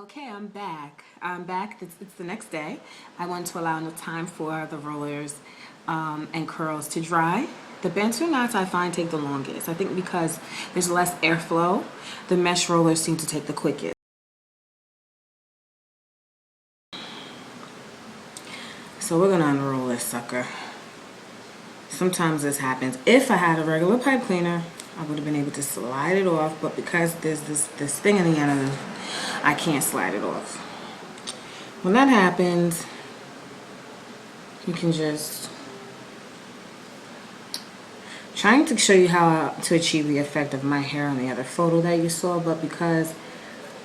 Okay, I'm back. It's the next day. I want to allow enough time for the rollers and curls to dry. The Bantu knots I find take the longest. I think because there's less airflow, the mesh rollers seem to take the quickest. So we're gonna unroll this sucker. Sometimes this happens. If I had a regular pipe cleaner, I would have been able to slide it off, but because there's this thing in the end of it, I can't slide it off. When that happens, you can just trying to show you how to achieve the effect of my hair on the other photo that you saw, but because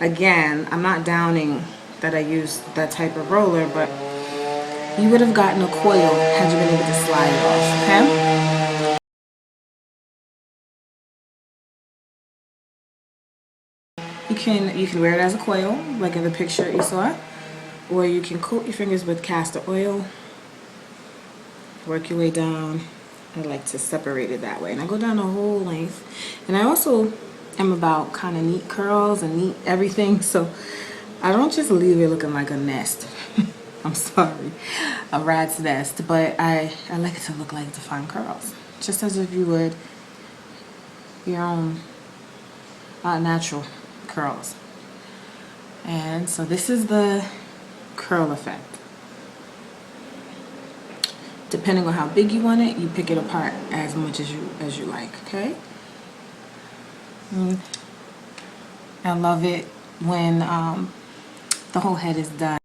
again, I'm not downing that I used that type of roller, but you would have gotten a coil had you been able to slide it off, okay? You can wear it as a coil, like in the picture you saw, or you can coat your fingers with castor oil, work your way down. I like to separate it that way, and I go down the whole length. And I also am about kind of neat curls and neat everything, so I don't just leave it looking like a nest. I'm sorry, a rat's nest, but I like it to look like defined curls, just as if you would your own natural curls. And so this is the curl effect. Depending on how big you want it, you pick it apart as much as you like, okay? I love it when the whole head is done.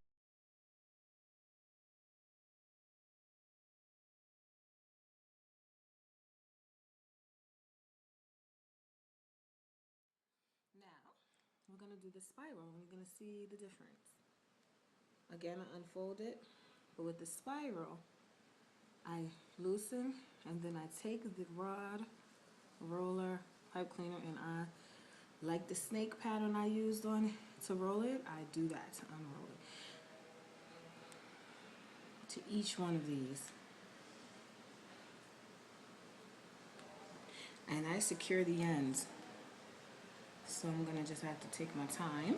Now, we're going to do the spiral and we're going to see the difference. Again, I unfold it, but with the spiral, I loosen and then I take the rod, roller, pipe cleaner, and I, like the snake pattern I used on to roll it, I do that to unroll it. To each one of these. And I secure the ends. So I'm gonna just have to take my time.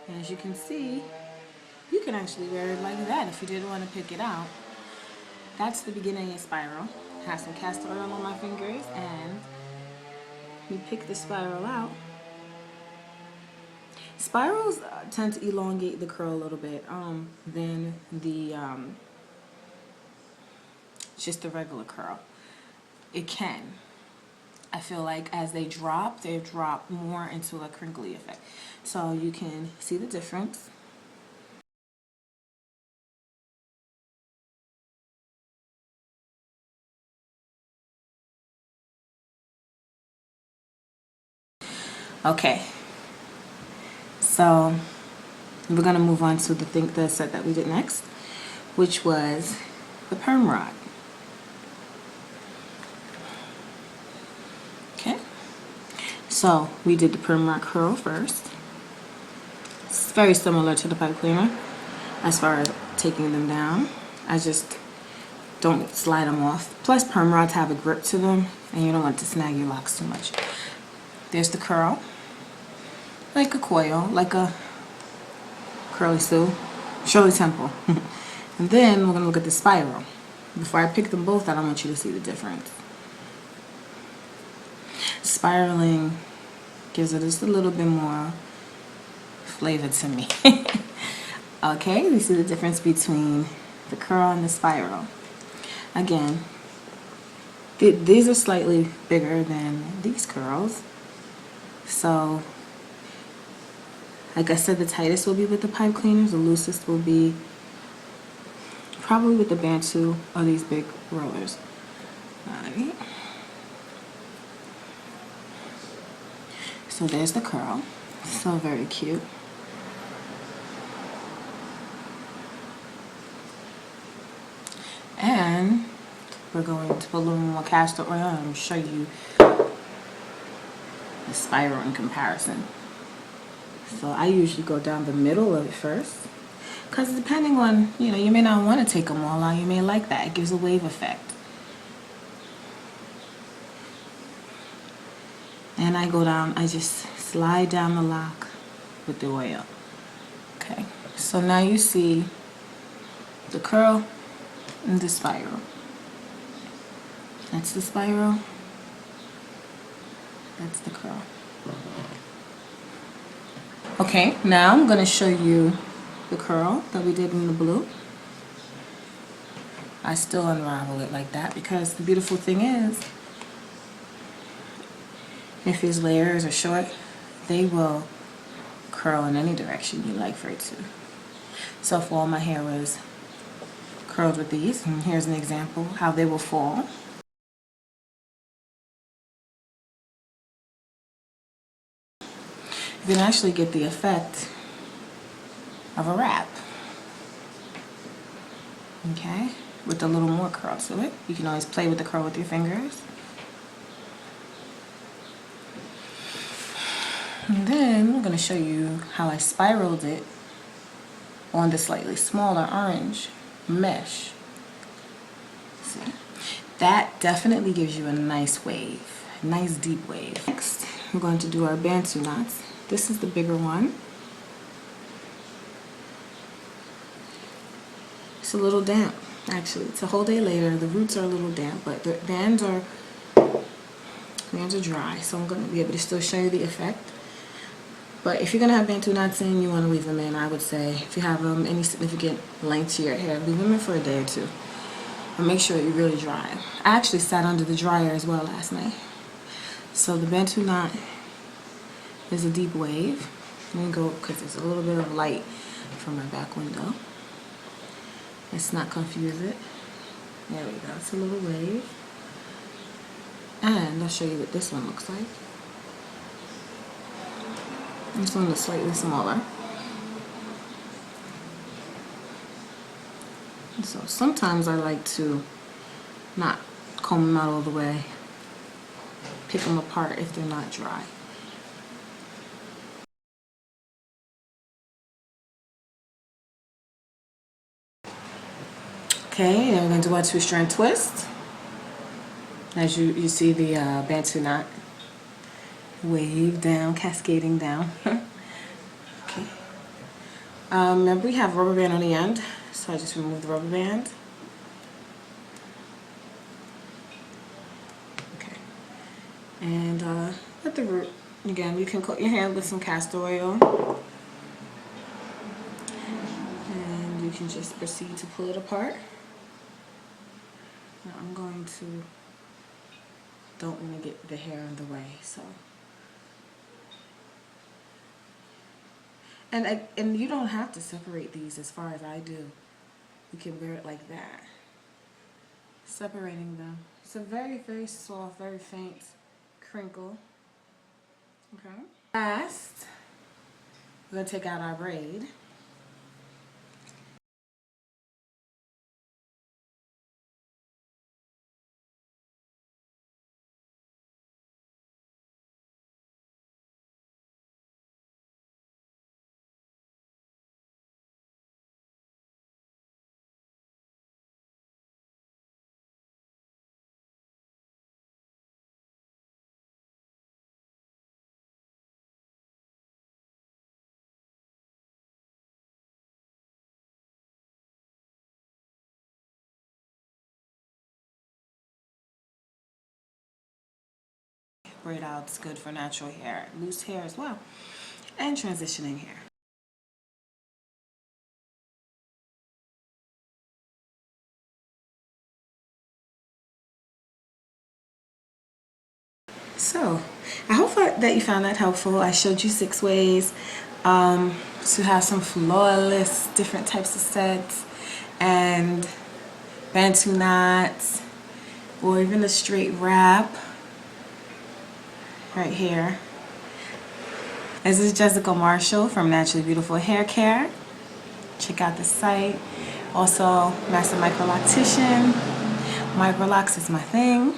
And as you can see, you can actually wear it like that if you didn't want to pick it out. That's the beginning of spiral. Have some castor oil on my fingers, and you pick the spiral out. Spirals tend to elongate the curl a little bit than the just the regular curl. It can. I feel like as they drop more into a crinkly effect. So you can see the difference. Okay, so we're gonna move on to the set that we did next, which was the perm rod. Okay, so we did the perm rod curl first. It's very similar to the pipe cleaner as far as taking them down. I just don't slide them off. Plus, perm rods have a grip to them, and you don't want to snag your locks too much. There's the curl. Like a coil, like a curly Sue, Shirley Temple. And then we're gonna look at the spiral. Before I pick them both out, I want you to see the difference. Spiraling gives it just a little bit more flavor to me. Okay, we see the difference between the curl and the spiral. Again, these are slightly bigger than these curls. So, like I said, the tightest will be with the pipe cleaners, the loosest will be probably with the Bantu or these big rollers. Alright. So there's the curl. So very cute. And we're going to put a little more castor oil and show you the spiral in comparison. So I usually go down the middle of it first, because depending on, you may not want to take them all out. You may like that. It gives a wave effect. And I go down, I just slide down the lock with the oil. Okay, so now you see the curl and the spiral. That's the spiral. That's the curl. Okay, now I'm going to show you the curl that we did in the blue. I still unravel it like that because the beautiful thing is, if these layers are short, they will curl in any direction you like for it to. So if all my hair was curled with these, and here's an example how they will fall. You can actually get the effect of a wrap. Okay, with a little more curl to it. You can always play with the curl with your fingers. And then I'm going to show you how I spiraled it on the slightly smaller orange mesh. See? That definitely gives you a nice wave, a nice deep wave. Next, we're going to do our Bantu knots. This is the bigger one. It's a little damp, actually. It's a whole day later. The roots are a little damp, but the bands are dry, so I'm going to be able to still show you the effect. But if you're going to have Bantu knots in, you want to leave them in, I would say. If you have any significant length to your hair, leave them in for a day or two. And make sure that you're really dry. I actually sat under the dryer as well last night. So the Bantu knot is a deep wave. Let me go, because there's a little bit of light from my back window. Let's not confuse it. There we go. It's a little wave. And I'll show you what this one looks like. This one is slightly smaller. So sometimes I like to not comb them out all the way. Pick them apart if they're not dry. Okay, now we're going to do our two-strand twist. As you see the Bantu knot wave down, cascading down. Okay. Remember we have rubber band on the end, so I just remove the rubber band. Okay. And at the root, again, you can coat your hand with some castor oil. And you can just proceed to pull it apart. Now I'm going to, don't want to get the hair in the way, so. And you don't have to separate these as far as I do. You can wear it like that. Separating them. It's a very, very soft, very faint crinkle. Okay. Last, we're going to take out our braid. Braid out is good for natural hair, loose hair as well, and transitioning hair. So, I hope that you found that helpful. I showed you 6 ways to have some flawless, different types of sets, and Bantu knots, or even a straight wrap. Right here. This is Jessica Marshall from Naturally Beautiful Hair Care. Check out the site. Also, Master Microloctician. Microlocs is my thing.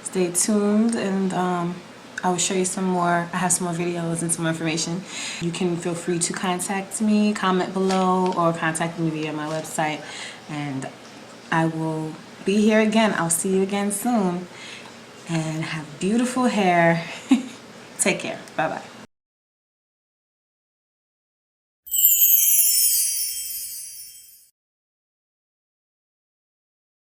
Stay tuned, and I will show you some more. I have some more videos and some more information. You can feel free to contact me, comment below, or contact me via my website, and I will be here again. I'll see you again soon. And have beautiful hair. Take care. Bye-bye.